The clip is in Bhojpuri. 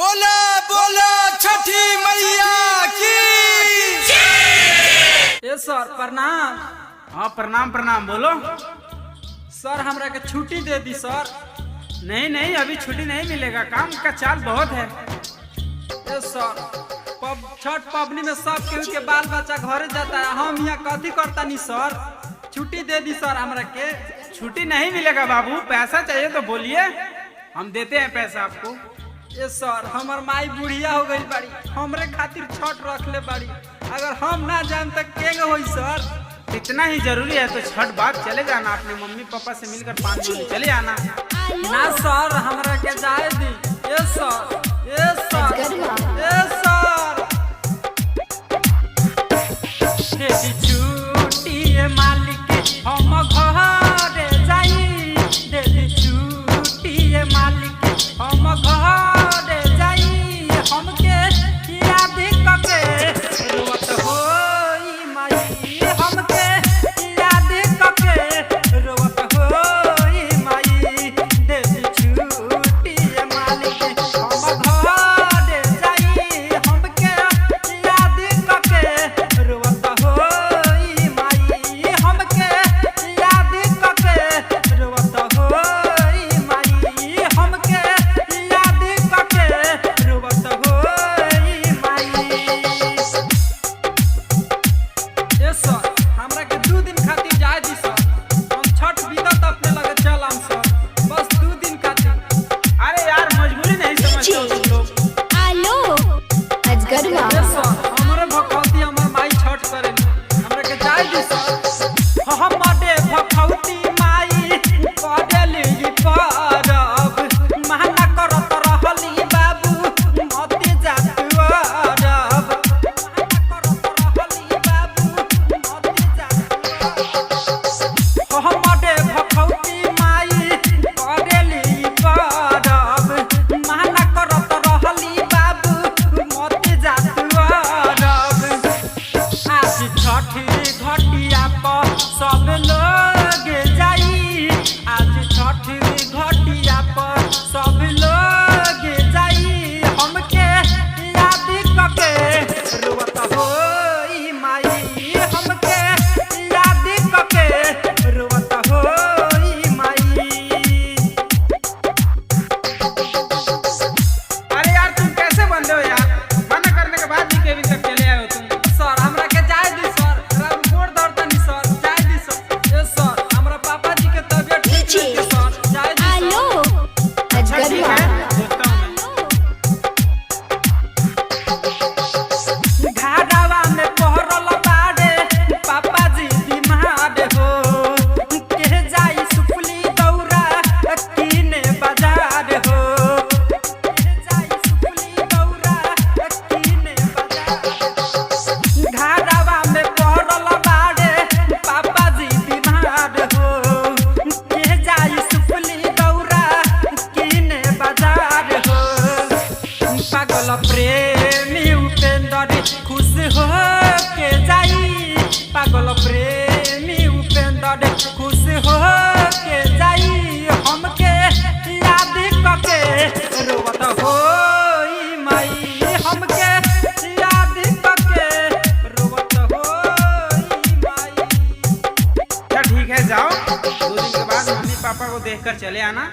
बोला बोला छठी मैया की। ए सर प्रणाम। हाँ प्रणाम प्रणाम। बोलो सर हमरा के छुट्टी दे दी सर। नहीं नहीं अभी छुट्टी नहीं मिलेगा, काम का चाल बहुत है। ए सर छठ पबनी में सब केहू के बाल बच्चा घरे जाता है, हम यहाँ कथी करता नहीं सर। छुट्टी दे दी सर हमरा के। छुट्टी नहीं मिलेगा बाबू, पैसा चाहिए तो बोलिए, हम देते हैं पैसा आपको। ए सर हमर माई बुढ़िया हो गई बाड़ी, हमरे खातिर छठ रख ले बाड़ी, अगर हम ना जान तक केंगे होई सर। इतना ही जरूरी है तो छठ बाद चले जाना, अपने मम्मी पापा से मिलकर 5 दिन चले आना। ना सर हमरा के जाए दी। ए सर ए सर ए सर छुट्टी मालिक हम घरे जाई, दे दी छुट्टी मालिक हम घरे जाई, हमके याद कके रोत होई माई, हमके याद कके रोत होई माई, दे दी छुट्टी मालिक हम घरे जाई, हमके याद कके रोत होई माई, हमके याद कके रोत होई माई, हमके याद कके रोत होई माई। ए सर हमरा के 2 दिन खातिर जाए दी सर, हम छठ बीतत अपने लगे चलम सर, बस 2 दिन खातिर। अरे यार मजबूरी नहीं समझते हो तुम लोग। आलो अजगरवा ए सर हमरे भखौती हमर माई छठ करेली, हमरा के जाए दी सर। हमरे भखौती माई करेली परब, महना करत रहली बाबू मते जात अरब, महना करत रहली बाबू मते जात। हमरे भखौती माई करेली परब, महना करत रहली बाबू मते जात अरब। आज छठी घटिया पर सब लोग जाई, आज छठी घटिया पर सब लोग जाई, हमके याद कके रोत होई माई, हमके याद कके रोत होई माई। अरे यार तुम कैसे बंदे हो यार, मना करने के बाद भी केबिन तक चले आए हो तुम। सर हमरा के जाए दी सर, गोड़ दर्द नहीं सर, जाए दी सर। ए सर हमरा पापा जी के तबीयत ठीक नहीं है सर, जाए दी आलो सर। अच्छा ठीक अजगरवा है देखता हूँ मैं। घाटावा में पहरल बाड़े पापा जी बीमार हो, के जाई सुपली दौरा कीने बाजार हो, के जाई सुपली दौरा कीने बाजार। घाटावा में पहरल बाड़े पापा जी बीमार हो, के जाई सुपली दौरा कीने बाजार हो। पागल प्रेमी उपेंद्र खुश हो के जाई, पागल प्रेमी उपेंद्र खुश हो के जाई, हमके याद कके रोत होई माई, हमके याद कके रोत होई माई। अच्छा ठीक है जाओ, 2 दिन के बाद मम्मी पापा को देखकर चले आना,